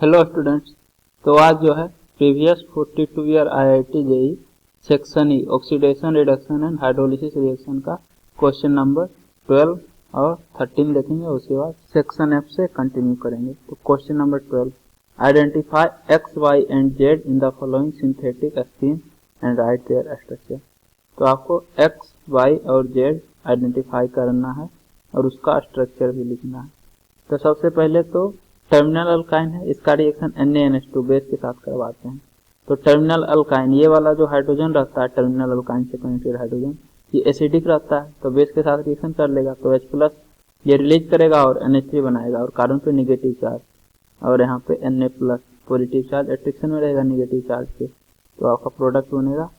Hello students. तो आज जो है previous 42 year IIT JEE section E oxidation reduction and hydrolysis reaction का क्वेश्चन नंबर 12 और 13 देखेंगे। उसके बाद सेक्शन एफ से कंटिन्यू करेंगे। तो question number 12, identify X Y and Z in the following synthetic scheme and write their structure. तो आपको एक्स वाई और जेड आइडेंटिफाई करना है और उसका स्ट्रक्चर भी लिखना है। तो सबसे पहले तो टर्मिनल अल्काइन है, इसका रिएक्शन NaNH2 बेस के साथ करवाते हैं। तो टर्मिनल अल्काइन, ये वाला जो हाइड्रोजन रहता है टर्मिनल अल्काइन से कनेक्टेड हाइड्रोजन, ये एसिडिक रहता है तो बेस के साथ रिएक्शन कर लेगा तो H+ ये रिलीज करेगा और NH3 बनाएगा और कार्बन पे निगेटिव चार्ज और यहाँ पे Na+ पॉजिटिव चार्ज एट्रैक्शन में रहेगा निगेटिव चार्ज के। तो आपका प्रोडक्ट बनेगा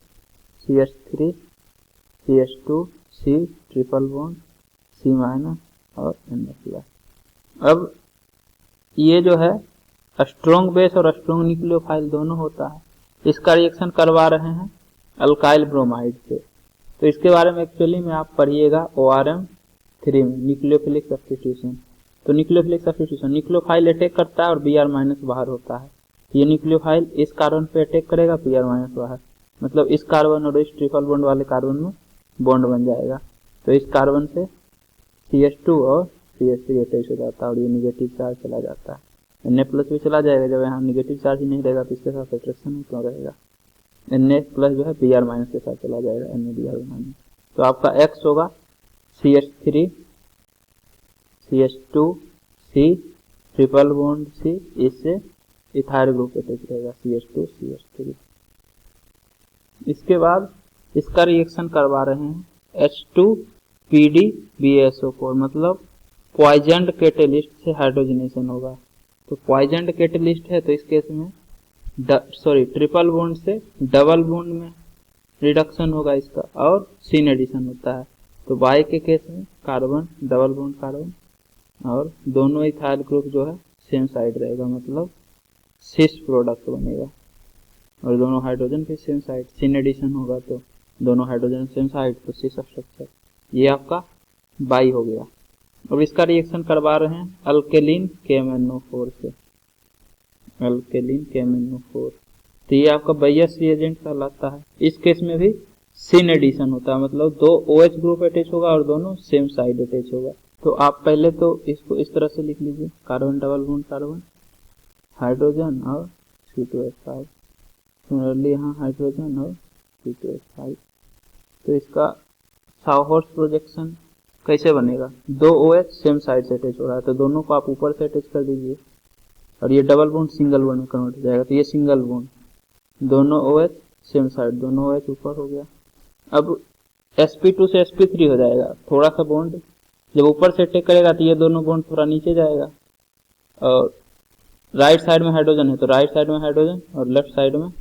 CH3 CH2 C triple bond C- और Na+। अब ये जो है स्ट्रॉन्ग बेस और स्ट्रॉन्ग न्यूक्लियोफाइल दोनों होता है, इसका रिएक्शन करवा रहे हैं अल्काइल ब्रोमाइड से। तो इसके बारे में एक्चुअली में आप पढ़िएगा ORM3 में न्यूक्लियोफिलिक सब्स्टिट्यूशन। तो न्यूक्लियोफिलिक सब्स्टिट्यूशन, न्यूक्लियोफाइल अटैक करता है और Br- बाहर होता है। ये न्यूक्लियोफाइल इस कार्बन पे अटैक करेगा, Br- बाहर, मतलब इस कार्बन और इस ट्रिपल बॉन्ड वाले कार्बन में बॉन्ड बन जाएगा। तो इस कार्बन से CH2 और CH3 अटैच हो जाता है और ये निगेटिव चार्ज चला जाता है। Na+ भी चला जाएगा, जब यहाँ निगेटिव चार्ज ही नहीं रहेगा तो इसके साथ अट्रैक्शन क्यों रहेगा। Na+ जो है Br- के साथ चला जाएगा NaBr बनाने। तो आपका X होगा CH3 CH2 C triple bond C, इससे इथाइल ग्रुप अटैच रहेगा CH2 CH3। इसके बाद इसका रिएक्शन करवा रहे हैं H2PdBaSO4, मतलब पॉइजन्ड कैटेलिस्ट से हाइड्रोजनेशन होगा। तो पॉइजन्ड कैटेलिस्ट है तो इस केस में ट्रिपल बॉन्ड से डबल बॉन्ड में रिडक्शन होगा इसका और सीन एडिशन होता है। तो बाई के केस में कार्बन डबल बॉन्ड कार्बन और दोनों इथाइल ग्रुप जो है सेम साइड रहेगा, मतलब सिस प्रोडक्ट बनेगा और दोनों हाइड्रोजन के सेम साइड। सीन एडिशन होगा तो दोनों हाइड्रोजन सेम साइड तो सिस स्ट्रक्चर। ये आपका बाई हो गया। अब इसका रिएक्शन करवा रहे हैं अल्केलिन KMnO4 से, अल्केलिन KMnO4। तो ये आपका बायस रिएजेंट कहलाता है। इस केस में भी सीन एडिशन होता है, मतलब दो OH ग्रुप अटैच होगा और दोनों सेम साइड अटैच होगा। तो आप पहले तो इसको इस तरह से लिख लीजिए, carbon double bond carbon hydrogen और C2H5, सिमिलरली यहाँ हाइड्रोजन और C2H5। तो इसका साउहॉर्स प्रोजेक्शन कैसे बनेगा, दो OH सेम साइड से अटैच हो रहा है तो दोनों को आप ऊपर से अटैच कर दीजिए और ये डबल बॉन्ड सिंगल बॉन्ड में कन्वर्ट हो जाएगा। तो ये सिंगल बॉन्ड, दोनों OH सेम साइड, दोनों OH ऊपर हो गया। अब sp2 से sp3 हो जाएगा, थोड़ा सा बॉन्ड जब ऊपर से अटैक करेगा तो ये दोनों बॉन्ड थोड़ा नीचे जाएगा और राइट साइड में हाइड्रोजन है तो राइट साइड में हाइड्रोजन और लेफ्ट साइड में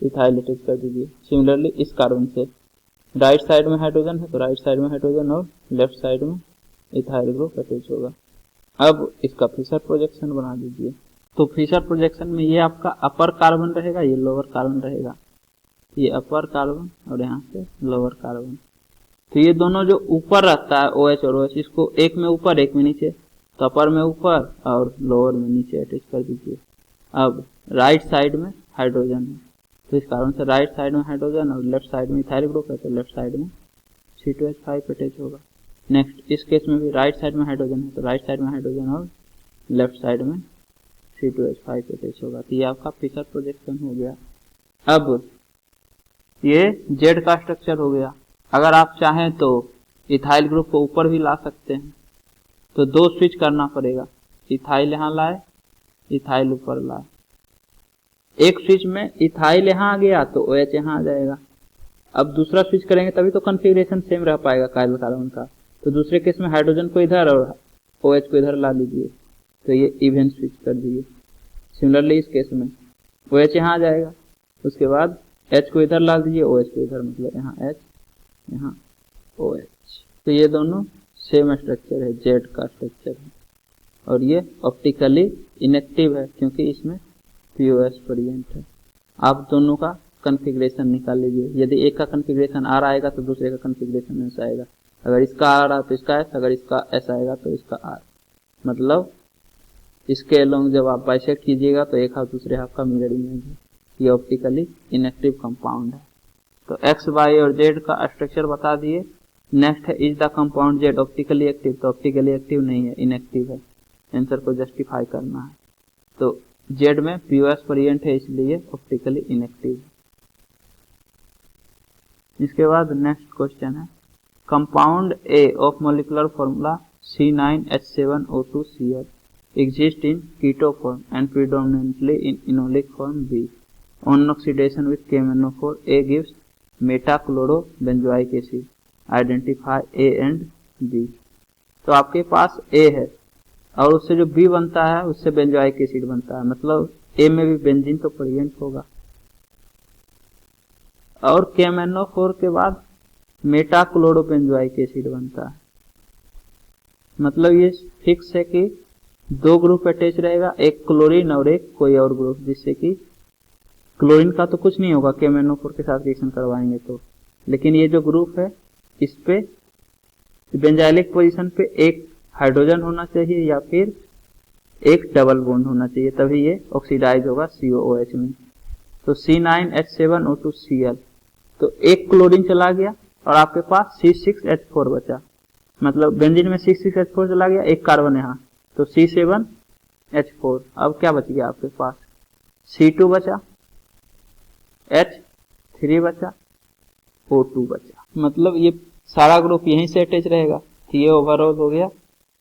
इथाइल अटैच कर दीजिए। सिमिलरली इस कार्बन से राइट साइड में हाइड्रोजन है तो राइट साइड में हाइड्रोजन और लेफ्ट साइड में इथाइल ग्रुप अटैच होगा। अब इसका फिशर प्रोजेक्शन बना दीजिए। तो फिशर प्रोजेक्शन में ये आपका अपर कार्बन रहेगा, ये लोअर कार्बन रहेगा, ये अपर कार्बन और यहाँ से लोअर कार्बन। तो ये दोनों जो ऊपर रहता है OH और OH, इसको एक में ऊपर एक में नीचे, तो अपर में ऊपर और लोअर में नीचे अटैच कर दीजिए। अब राइट साइड में हाइड्रोजन है तो इस कारण से राइट साइड में हाइड्रोजन और लेफ्ट साइड में इथाइल ग्रुप है तो लेफ्ट साइड में C2H5 अटैच होगा। नेक्स्ट इस केस में भी राइट साइड में हाइड्रोजन है तो राइट साइड में हाइड्रोजन और लेफ्ट साइड में C2H5 अटैच होगा। तो ये आपका फिशर प्रोजेक्शन हो गया। अब ये जेड का स्ट्रक्चर हो गया। अगर आप चाहें तो इथाइल ग्रुप को ऊपर भी ला सकते हैं, तो दो स्विच करना पड़ेगा, इथाइल यहाँ लाए इथाइल ऊपर लाए। एक स्विच में इथाइल यहाँ आ गया तो OH यहाँ आ जाएगा। अब दूसरा स्विच करेंगे तभी तो कॉन्फ़िगरेशन सेम रह पाएगा काइल कार्बन का। तो दूसरे केस में हाइड्रोजन को इधर और OH को इधर ला लीजिए तो ये इवन स्विच कर दीजिए। सिमिलरली इस केस में OH यहाँ आ जाएगा, उसके बाद H को इधर ला दीजिए, OH को इधर, मतलब यहाँ H यहाँ OH। तो ये दोनों सेम स्ट्रक्चर है, जेड का स्ट्रक्चर है और ये ऑप्टिकली इनएक्टिव है क्योंकि इसमें POS प्रेजेंट है। आप दोनों का कॉन्फ़िगरेशन निकाल लीजिए। यदि एक का कॉन्फ़िगरेशन R आएगा तो दूसरे का कॉन्फ़िगरेशन S आएगा, अगर इसका R आ तो इसका S, अगर इसका S आएगा तो इसका R, मतलब इसके अलोंग जब आप बाइसेक्ट कीजिएगा तो एक हाफ दूसरे हाफ का मिरर इमेज है। ये ऑप्टिकली इनएक्टिव कंपाउंड है। तो एक्स, वाई और जेड का स्ट्रक्चर बता दिए। नेक्स्ट है is the compound Z optically active, तो ऑप्टिकली एक्टिव नहीं है, इनएक्टिव है। आंसर को जस्टिफाई करना है। तो जेड में पीओएस वेरिएंट है इसलिए ऑप्टिकली इनएक्टिव है। इसके बाद नेक्स्ट क्वेश्चन है compound A of molecular formula C9H7O2Cl exist in keto form and predominantly in enolic form B. On oxidation with KMnO4, A gives metachlorobenzoic acid. Identify A and B. तो आपके पास A है और उससे जो B बनता है उससे बेंजोइक एसिड बनता है, मतलब A में भी बेंजीन तो प्रेजेंट होगा। और KMnO4 के बाद मेटाक्लोरोबेंजोइक एसिड बनता है, मतलब ये फिक्स है कि दो ग्रुप अटैच रहेगा, एक क्लोरीन और एक कोई और ग्रुप, जिससे कि क्लोरीन का तो कुछ नहीं होगा KMnO4 के साथ रिएक्शन करवाएंगे तो, लेकिन ये जो ग्रुप है इस पे बेंजाइलिक पोजीशन पे एक हाइड्रोजन होना चाहिए या फिर एक डबल बॉन्ड होना चाहिए, तभी ये ऑक्सीडाइज होगा COOH में। तो C9H7O2Cl, तो एक क्लोरीन चला गया और आपके पास C6H4 बचा, मतलब बेंजीन में C6H4 चला गया, एक कार्बन यहाँ, तो C7H4। अब क्या बच गया आपके पास, C2 बचा, H3 बचा, O2 बचा, मतलब ये सारा ग्रुप यहीं से अटैच रहेगा। तो ये ओवरऑल हो गया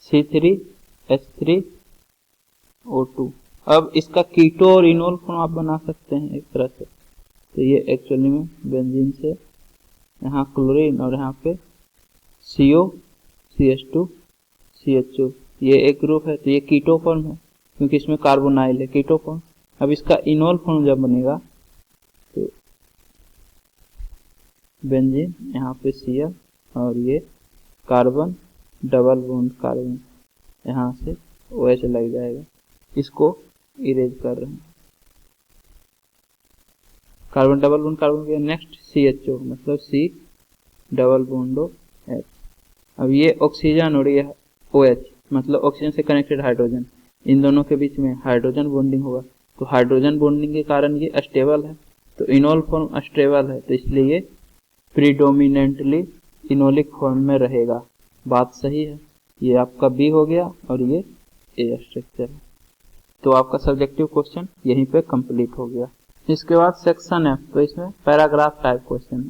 C3H3O2। अब इसका कीटो और इनोल फॉर्म आप बना सकते हैं एक तरह से। तो ये एक्चुअली में बेंजीन से यहाँ क्लोरीन और यहाँ पे CO CH2 CHO, ये एक ग्रुप है, तो ये कीटो फॉर्म है क्योंकि इसमें कार्बोनाइल है, कीटो फॉर्म। अब इसका इनोल फॉर्म जब बनेगा तो बेंजीन यहाँ पे Cl और ये कार्बन डबल बॉन्ड कार्बन यहाँ से OH लग जाएगा। इसको इरेज कर रहे हैं, कार्बन डबल बॉन्ड कार्बन के नेक्स्ट CHO, मतलब C डबल बॉन्डो H। अब ये ऑक्सीजन और ये OH, मतलब ऑक्सीजन से कनेक्टेड हाइड्रोजन, इन दोनों के बीच में हाइड्रोजन बॉन्डिंग होगा, तो हाइड्रोजन बॉन्डिंग के कारण ये अस्टेबल है, तो इनोल फॉर्म अस्टेबल है, तो इसलिए ये प्रीडोमिनेंटली इनोलिक फॉर्म में रहेगा। बात सही है। ये आपका B हो गया और ये A स्ट्रक्चर है। तो आपका सब्जेक्टिव क्वेश्चन यहीं पे कंप्लीट हो गया। इसके बाद सेक्शन F, तो इसमें पैराग्राफ टाइप क्वेश्चन है।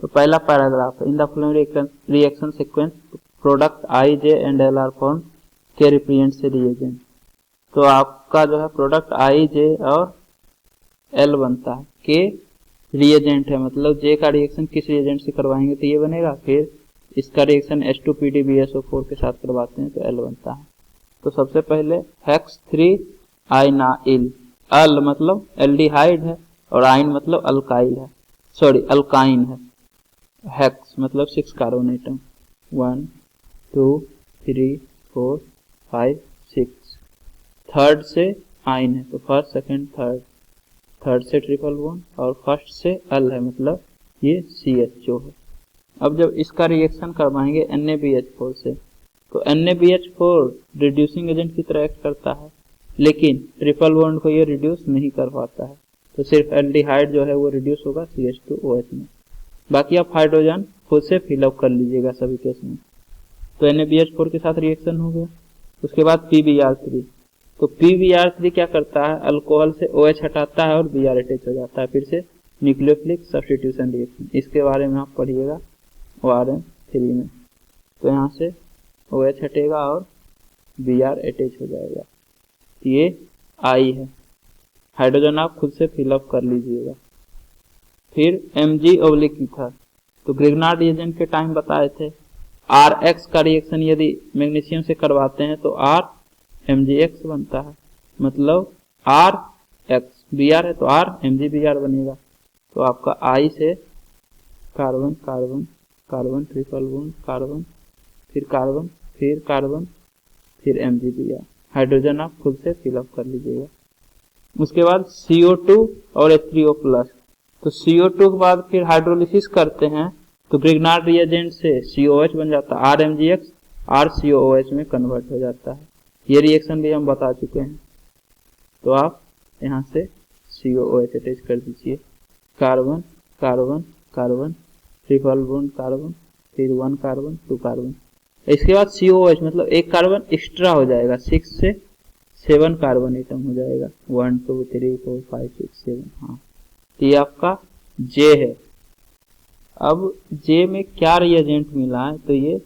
तो पहला पैराग्राफ है in the following reaction sequence product I, J and L are form के रिप्रेजेंट से रिएजेंट। तो आपका जो है प्रोडक्ट I, J और L बनता है, के रिएजेंट है, मतलब J का रिएक्शन किस रिएजेंट से करवाएंगे तो ये बनेगा, फिर इसका रिएक्शन H2PdBSO4 के साथ करवाते हैं तो L बनता है। तो सबसे पहले हेक्स 3-आइनाइल, अल मतलब एल्डिहाइड है और आइन मतलब अल्काइल है, सॉरी अल्काइन है। हेक्स मतलब 6 कार्बन एटम, 1 2 3 4 5 6। थर्ड से आइन है तो फर्स्ट सेकंड थर्ड, थर्ड से ट्रिपल बॉन्ड और फर्स्ट से अल है, मतलब ये CHO है। अब जब इसका रिएक्शन करवाएंगे NaBH4 से, तो NaBH4 रिड्यूसिंग एजेंट की तरह एक्ट करता है, लेकिन ट्रिपल बॉन्ड को ये रिड्यूस नहीं कर पाता है, तो सिर्फ एल्डिहाइड जो है वो रिड्यूस होगा CH2OH में। बाकी आप हाइड्रोजन खुद से फिलअप कर लीजिएगा सभी केस में। तो NaBH4 के साथ रिएक्शन हो गया। उसके बाद PbR3, तो PbR3 क्या करता है, अल्कोहल से OH हटाता है और Br अटैच हो जाता है, फिर से न्यूक्लियोफिलिक सब्स्टिट्यूशन रिएक्शन। इसके बारे में आप पढ़िएगा ORM3 में। तो यहाँ से OH हटेगा और Br अटैच हो जाएगा। ये I है, हाइड्रोजन आप खुद से फिलअप कर लीजिएगा। फिर Mg/ईथर, तो ग्रिग्नार्ड रिएजेंट के टाइम बताए थे Rx का रिएक्शन यदि मैग्नीशियम से करवाते हैं तो R Mgx बनता है, मतलब Rx, Br है तो R Mg/Br बनेगा। तो आपका I से carbon carbon carbon triple bond carbon, फिर कार्बन फिर कार्बन फिर Mg/Br, हाइड्रोजन आप खुद से फिलअप कर लीजिएगा। उसके बाद CO2 और H3O+, तो CO2 के बाद फिर हाइड्रोलिसिस करते हैं तो ग्रिग्नार्ड रिएजेंट से COH बन जाता है, RMgx RCOOH में कन्वर्ट हो जाता है। ये रिएक्शन भी हम बता चुके हैं। तो आप यहाँ से COOH अटैच कर दीजिए, carbon carbon carbon, triple bond carbon, फिर 1 कार्बन 2 कार्बन। इसके बाद COOH मतलब एक कार्बन एक्स्ट्रा हो जाएगा, 6 से 7 कार्बन एटम हो जाएगा, 1 2 3 4 5 6 7। हाँ, तो ये आपका J है। अब J में क्या रिएजेंट मिला है, तो ये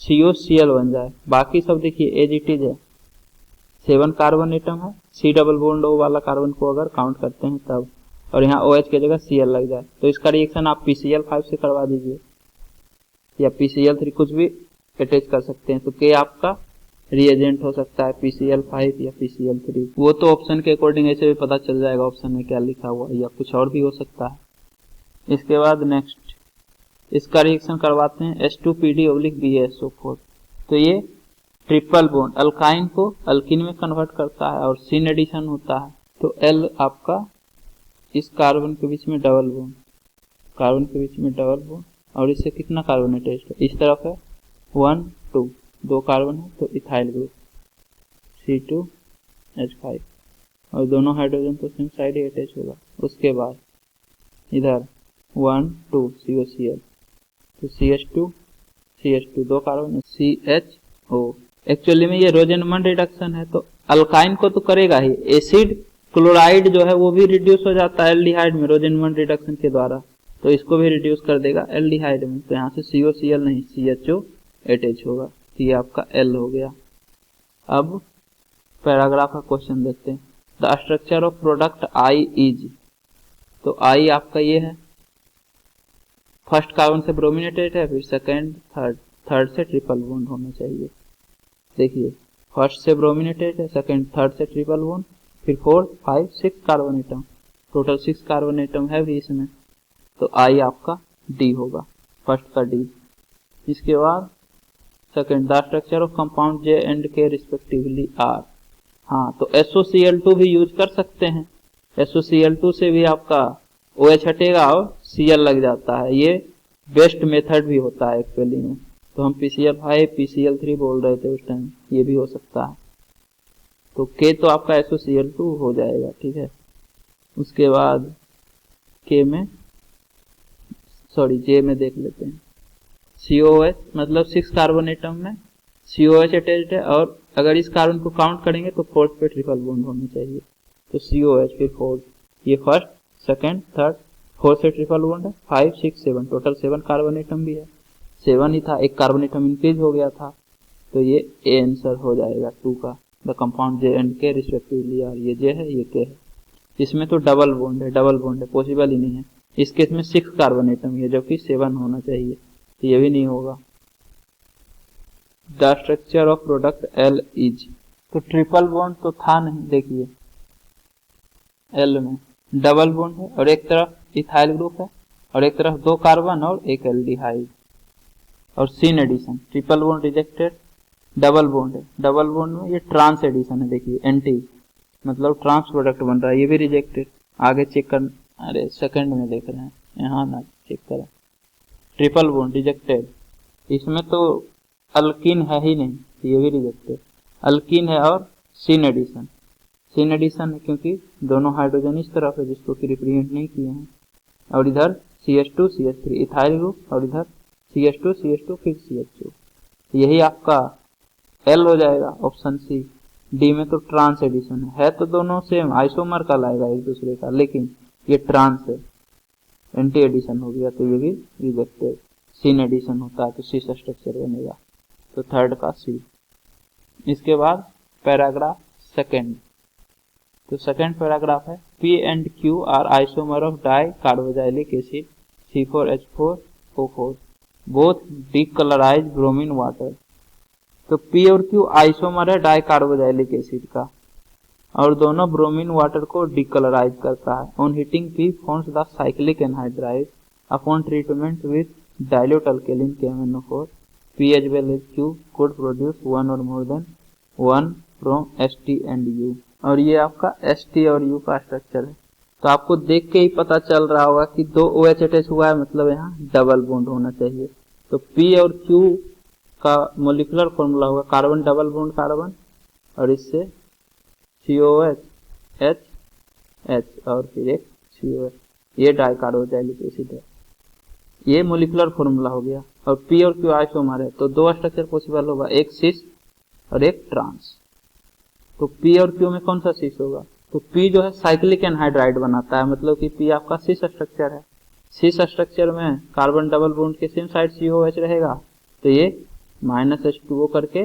COCl बन जाए। बाकी सब देखिए एज इट इज है, 7 कार्बन एटम है, C डबल बॉन्ड O वाला कार्बन को अगर काउंट करते हैं तब, और यहाँ OH की जगह Cl लग जाए, तो इसका रिएक्शन आप PCl5 से करवा दीजिए या PCl3, कुछ भी अटैच कर सकते हैं। तो K आपका रिएजेंट हो सकता है PCl5 या PCl3, वो तो ऑप्शन के अकॉर्डिंग ऐसे भी पता चल जाएगा ऑप्शन में क्या लिखा हुआ है, या कुछ और भी हो सकता है। इसके बाद नेक्स्ट इसका रिएक्शन करवाते हैं H2PD/BaSO4। तो ये ट्रिपल बॉन्ड अल्काइन को अल्किन में कन्वर्ट करता है और सिन एडिशन होता है। तो L आपका इस कार्बन के बीच में डबल बॉन्ड, कार्बन के बीच में डबल बॉन्ड, और इससे कितना कार्बन अटैच्ड है, इस तरफ है 1 2 2 कार्बन है, तो इथाइल ग्रुप C2H5, और दोनों हाइड्रोजन तो सेम साइड ही अटैच होगा। उसके बाद इधर 1 2 COCl, तो CH2 2 कार्बन CHO। एक्चुअली में ये रोजेनमन रिडक्शन है, तो अल्काइन को तो करेगा ही, एसिड क्लोराइड जो है वो भी रिड्यूस हो जाता है एल्डिहाइड में रोजेनमन रिडक्शन के द्वारा, तो इसको भी रिड्यूस कर देगा एल्डिहाइड में। तो यहाँ से COCl नहीं CHO अटैच होगा, तो ये आपका L हो गया। अब पैराग्राफ का क्वेश्चन देखते हैं। The structure of product I is, तो I आपका ये है, फर्स्ट कार्बन से ब्रोमीन अटैच है, फिर सेकंड थर्ड से ट्रिपल बॉन्ड होना चाहिए। देखिए फर्स्ट से ब्रोमीन अटैच है, सेकंड थर्ड से ट्रिपल बॉन्ड, फिर 4 5 6 carbon atom, total 6 carbon atom है भी इसमें, तो I आपका D होगा, फर्स्ट का D। इसके बाद second, the structure of compound J and K respectively are. हाँ, तो SOCl2 भी यूज कर सकते हैं, SOCl2 से भी आपका OH हटेगा और Cl लग जाता है, ये बेस्ट मेथड भी होता है एक्चुअली में। तो हम PCl5 PCl3 बोल रहे थे उस टाइम, ये भी हो सकता है। तो K तो आपका SOCl2 हो जाएगा, ठीक है। उसके बाद J में देख लेते हैं, COH मतलब 6 कार्बन एटम में COH अटैच्ड है, और अगर इस कार्बन को काउंट करेंगे तो फोर्थ पे ट्रिपल बॉन्ड होना चाहिए, तो COH फिर फोर्थ, ये फर्स्ट सेकंड थर्ड, फोर्थ से ट्रिपल बॉन्ड है, 5 6 7, टोटल 7 कार्बन एटम भी है, 7 ही था, एक कार्बन एटम इंक्रीज हो गया था, तो ये A आंसर हो जाएगा 2 का। The compound J and K respectively are, ये J है ये K है। इसमें तो डबल बॉन्ड है, पॉसिबल ही नहीं है। इस केस में 6 कार्बन एटम है, जबकि 7 होना चाहिए, तो ये भी नहीं होगा। The structure of product L is, तो ट्रिपल बॉन्ड तो था नहीं, देखिए L में डबल बॉन्ड है, और एक तरफ इथाइल ग्रुप है, और एक तरफ 2 कार्बन और एक एल्डिहाइड, और syn addition, triple bond rejected, double bond है, डबल बॉन्ड में ये ट्रांस एडिशन है, देखिए एंटी मतलब ट्रांस प्रोडक्ट बन रहा है, ये भी रिजेक्टेड। आगे चेक कर, अरे सेकंड में देख रहे हैं, यहाँ ना चेक करें, ट्रिपल बॉन्ड रिजेक्टेड, इसमें तो अल्किन है ही नहीं, ये भी रिजेक्टेड। अल्किन है और सिन एडिशन है, क्योंकि दोनों हाइड्रोजन इस तरफ है जिसको कि रिप्रेजेंट नहीं किए हैं, और इधर CH2 CH3 इथाइल ग्रुप, और इधर CH2 फिर CH2, यही आपका L हो जाएगा ऑप्शन सी। डी में तो ट्रांस एडिशन है तो दोनों सेम आइसोमर का लाएगा एक दूसरे का, लेकिन ये ट्रांस है, एंटी एडिशन हो गया, तो ये भी रिजेक्टेड। सिन एडिशन होता है तो सी स्ट्रक्चर बनेगा, तो थर्ड का सी। इसके बाद पैराग्राफ सेकंड, तो सेकंड पैराग्राफ है P and Q are isomer of di carboxylic acid C4H4O4 both decolourise bromine water. तो P और Q आइसोमर है डाई कार्बोजाइलिक एसिड का, और दोनों ब्रोमीन वाटर को डीकलराइज करता है। On heating P forms the cyclic anhydride, upon treatment with dilute alkaline KMnO4 P as well as Q could produce one or more than one from ST and U। और ये आपका ST और U का structure है, तो आपको देख के ही पता चल रहा होगा कि 2 OH अटैच हुआ है, मतलब यहाँ डबल बॉन्ड होना चाहिए। तो P और Q का मोलिकुलर फॉर्मूला होगा कार्बन डबल बॉन्ड कार्बन और इससे COH H H और फिर एक COH, ये डाई कार्बोक्सिलिक एसिड है। ये मोलिकुलर फॉर्मूला हो गया। और P और Q आइसोमर है तो दो स्ट्रक्चर पॉसिबल होगा, एक सिस और एक ट्रांस। तो P और Q में कौन सा सिस होगा? तो P जो है साइक्लिक एनहाइड्राइड बनाता है, मतलब कि P आपका सिस स्ट्रक्चर है। सिस स्ट्रक्चर में कार्बन डबल बॉन्ड के सेम साइड COH रहेगा तो ये -H2O करके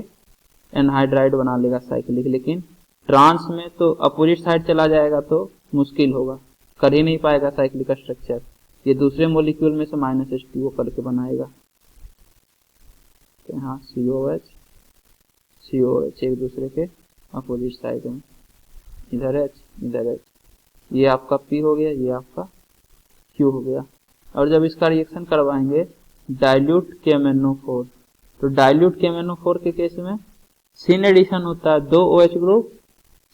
एनहाइड्राइड बना लेगा साइक्लिक। लेकिन ट्रांस में तो अपोजिट साइड चला जाएगा तो मुश्किल होगा, कर ही नहीं पाएगा साइक्लिक स्ट्रक्चर। ये दूसरे मोलिक्यूल में से -H2O करके बनाएगा। तो यहाँ COH COH एक दूसरे के अपोजिट साइड में, इधर H इधर H, ये आपका P हो गया, ये आपका Q हो गया। और जब इसका रिएक्शन करवाएंगे डाइल्यूट KMnO4, तो डाइल्यूट KMnO4 के केस में सिन एडिशन होता है, दो OH ग्रुप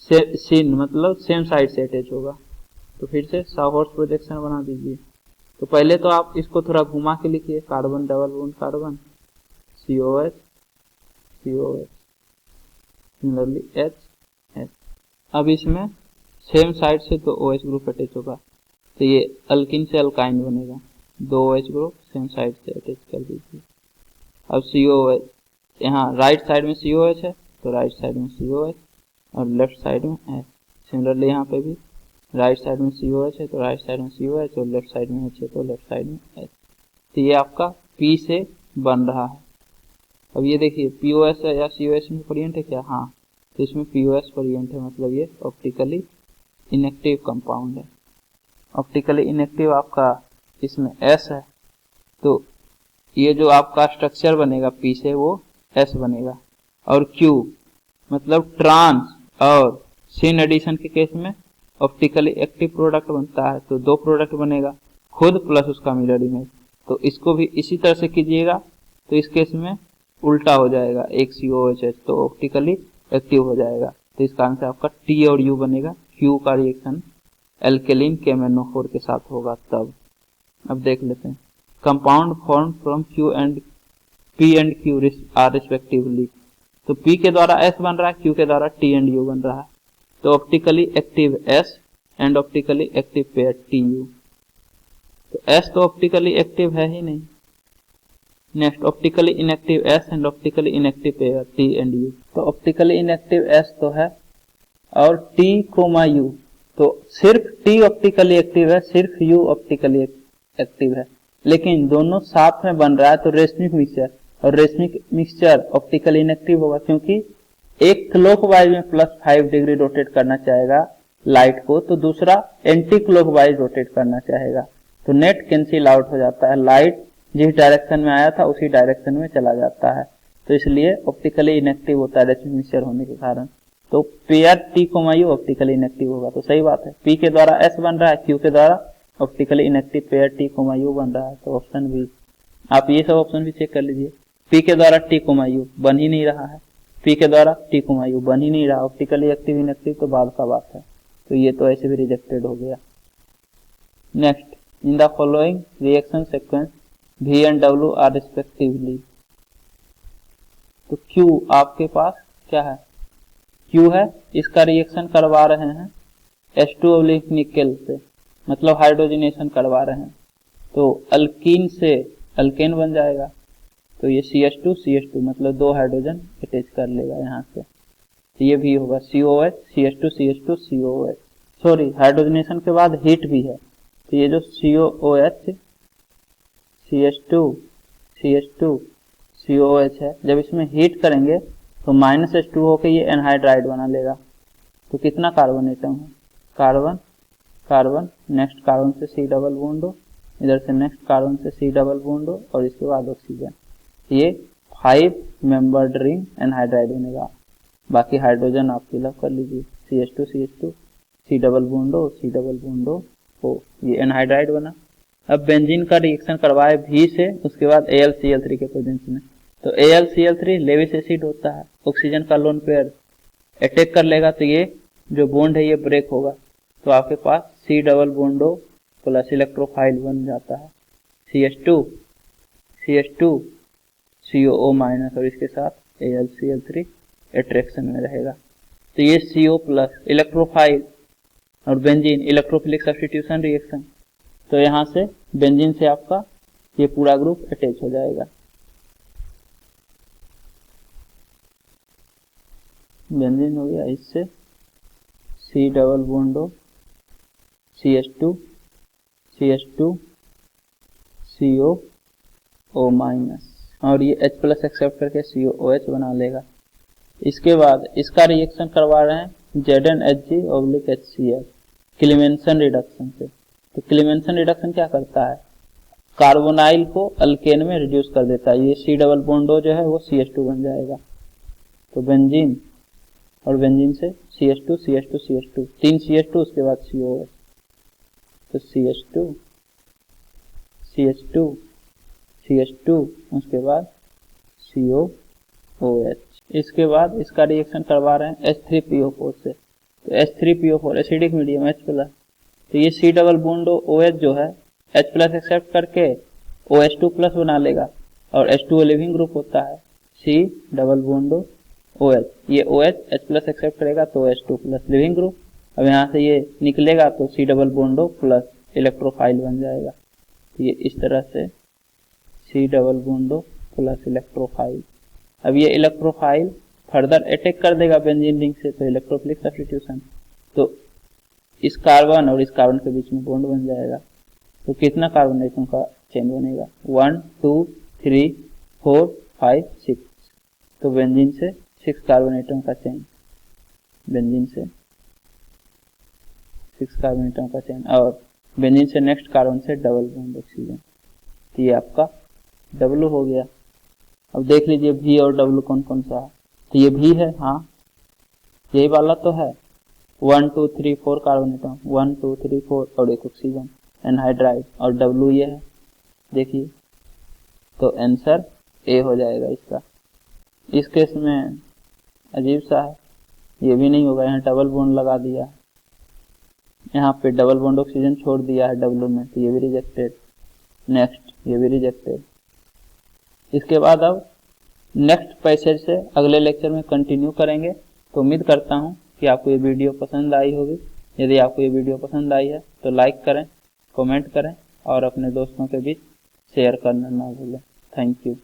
सिन मतलब सेम साइड से अटैच होगा। तो फिर से साहॉर्स प्रोजेक्शन बना दीजिए। तो पहले तो आप इसको थोड़ा घुमा के लिखिए, carbon double bond carbon COH COH similarly H H। अब इसमें सेम साइड से दो OH ग्रुप अटैच होगा तो ये अल्किन से अल्काइन बनेगा, दो OH ग्रुप सेम साइड से अटैच कर दीजिए। अब COH, यहाँ राइट साइड में COH है तो राइट साइड में COH और लेफ्ट साइड में H। सिमिलरली यहाँ पे भी राइट साइड में COH है तो राइट साइड में COH और लेफ्ट साइड में H है तो लेफ्ट साइड में H। तो ये आपका P से बन रहा है। अब ये देखिए POS है या COS में वेरिएंट है क्या? हाँ, तो इसमें POS वेरिएंट है, मतलब ये ऑप्टिकली इनएक्टिव कंपाउंड है। ऑप्टिकली इनएक्टिव आपका इसमें S है तो ये जो आपका स्ट्रक्चर बनेगा P से वो S बनेगा। और Q मतलब ट्रांस और सिन एडिशन के केस में ऑप्टिकली एक्टिव प्रोडक्ट बनता है तो दो प्रोडक्ट बनेगा, खुद प्लस उसका मिरर इमेज। तो इसको भी इसी तरह से कीजिएगा तो इस केस में उल्टा हो जाएगा, एक COH तो ऑप्टिकली एक्टिव हो जाएगा। तो इस कारण से आपका T और U बनेगा, Q का रिएक्शन एल्केलिन KMnO4 के साथ होगा तब। अब देख लेते हैं, compound form from P and Q are respectively. तो P के द्वारा S बन रहा है, Q के द्वारा T एंड U बन रहा है। तो optically active S and optically active pair TU। तो S तो ऑप्टिकली एक्टिव है ही नहीं। Next optically inactive S and optically inactive pair T and U। तो ऑप्टिकली इनएक्टिव S तो है और T, U, तो सिर्फ T ऑप्टिकली एक्टिव है, सिर्फ U ऑप्टिकली एक्टिव है, लेकिन दोनों साथ में बन रहा है तो रेशमिक मिक्सचर, और रेशमिक मिक्सचर ऑप्टिकली इनएक्टिव होगा क्योंकि एक क्लॉकवाइज में +5 डिग्री रोटेट करना चाहेगा लाइट को तो दूसरा एंटी क्लॉकवाइज रोटेट करना चाहेगा, तो नेट कैंसिल आउट हो जाता है, लाइट जिस डायरेक्शन में आया था उसी डायरेक्शन में चला जाता है। तो इसलिए ऑप्टिकली इनएक्टिव होता है रेशमिक मिक्सचर होने के कारण। तो pair T, U optically inactive होगा। तो सही बात है, P के द्वारा S बन रहा है, Q के द्वारा optically inactive pair T, U बन रहा है। तो ऑप्शन बी, आप ये सब ऑप्शन भी चेक कर लीजिए। P के द्वारा T, U बन ही नहीं रहा है, P के द्वारा T, U बन ही नहीं रहा, ऑप्टिकली एक्टिव इनएक्टिव तो बाद का बात है, तो ये तो ऐसे भी रिजेक्टेड हो गया। Next, in the following reaction sequence V and W are respectively. तो Q आपके पास क्या है? Q है, इसका रिएक्शन करवा रहे हैं H2O निकेल से, मतलब हाइड्रोजनेशन करवा रहे हैं, तो अल्कीन से अल्केन बन जाएगा। तो ये CH2 मतलब दो हाइड्रोजन अटैच कर लेगा यहाँ से, तो ये भी होगा COH CH2 COH। Sorry, hydrogenation के बाद हीट भी है, तो ये जो COOH CH2 COH है, जब इसमें हीट करेंगे तो -H2 होकर ये एनहाइड्राइड बना लेगा। तो कितना कार्बन एटम है? कार्बन कार्बन, नेक्स्ट कार्बन से C डबल बॉन्ड हो, इधर से नेक्स्ट कार्बन से C डबल बॉन्ड हो और इसके बाद ऑक्सीजन, ये 5 मेंबर्ड रिंग एनहाइड्राइड बनेगा। बाकी हाइड्रोजन आप फिलअप कर लीजिए, CH2 C डबल बॉन्ड हो, ये एनहाइड्राइड बना। अब बेंजीन का रिएक्शन करवाए V से, उसके बाद AlCl3 के प्रेजेंस में, तो AlCl3 लेविस एसिड होता है, ऑक्सीजन का लोन पेयर अटैक कर लेगा तो ये जो बॉन्ड है ये ब्रेक होगा, तो आपके पास C double bond plus electrophile बन जाता है, CH2 COO- और इसके साथ AlCl3 अट्रैक्शन में रहेगा। तो ये CO प्लस इलेक्ट्रोफाइल और बेंजीन इलेक्ट्रोफिलिक सब्स्टिट्यूशन रिएक्शन, तो यहाँ से बेंजीन से आपका ये पूरा ग्रुप अटैच हो जाएगा। बेंजीन हो गया, इससे C double bond O CH2 CO minus, और ये H प्लस एक्सेप्ट करके COOH बना लेगा। इसके बाद इसका रिएक्शन करवा रहे हैं ZnHg/HCl क्लीमेंसन रिडक्शन से। तो क्लीमेंसन रिडक्शन क्या करता है, कार्बोनाइल को अल्केन में रिड्यूस कर देता है। ये C डबल बॉन्ड O जो है वो CH2 बन जाएगा। तो बेंजीन और बेंजीन से CH2 3 CH2 उसके बाद COH, तो CH2 उसके बाद COOH। इसके बाद इसका रिएक्शन करवा रहे हैं H3PO4 से। तो H3PO4 acidic medium H plus, तो ये C डबल बॉन्ड OH जो है H प्लस एक्सेप्ट करके OH2 प्लस बना लेगा, और H2O लिविंग ग्रुप होता है C डबल बॉन्ड OH, ये OH H प्लस एक्सेप्ट करेगा तो OH2 प्लस लिविंग ग्रुप। अब यहाँ से ये निकलेगा तो C double bond O plus electrophile बन जाएगा। तो ये इस तरह से C double bond O plus electrophile. अब ये इलेक्ट्रोफाइल फर्दर अटैक कर देगा बेंजीन रिंग से, तो इलेक्ट्रोफिलिक सब्स्टिट्यूशन, तो इस कार्बन और इस कार्बन के बीच में बॉन्ड बन जाएगा। तो कितना कार्बन एटम का चेन बनेगा, 1 2 3 4 5 6, तो बेंजीन से 6 कार्बन एटम का चेन, बेंजीन से 6 कार्बन एटम का चेन, और बेंजीन से नेक्स्ट कार्बन से डबल बॉन्ड ऑक्सीजन। तो ये आपका W हो गया। अब देख लीजिए V और W कौन कौन सा है, तो ये V है, हाँ यही वाला तो है, 1 2 3 4 कार्बन एटम, 1 2 3 4 और एक ऑक्सीजन एनहाइड्राइड, और W ये है, देखिए तो आंसर A हो जाएगा इसका। इस केस में अजीब सा है, ये भी नहीं होगा, यहाँ डबल बॉन्ड लगा दिया, यहाँ पे डबल बॉन्ड ऑक्सीजन छोड़ दिया है W में, तो ये भी रिजेक्टेड। नेक्स्ट ये भी रिजेक्टेड। इसके बाद अब नेक्स्ट पैसेज से अगले लेक्चर में कंटिन्यू करेंगे। तो उम्मीद करता हूँ कि आपको ये वीडियो पसंद आई होगी। यदि आपको ये वीडियो पसंद आई है तो लाइक करें, कमेंट करें और अपने दोस्तों के बीच शेयर करना ना भूलें। Thank you.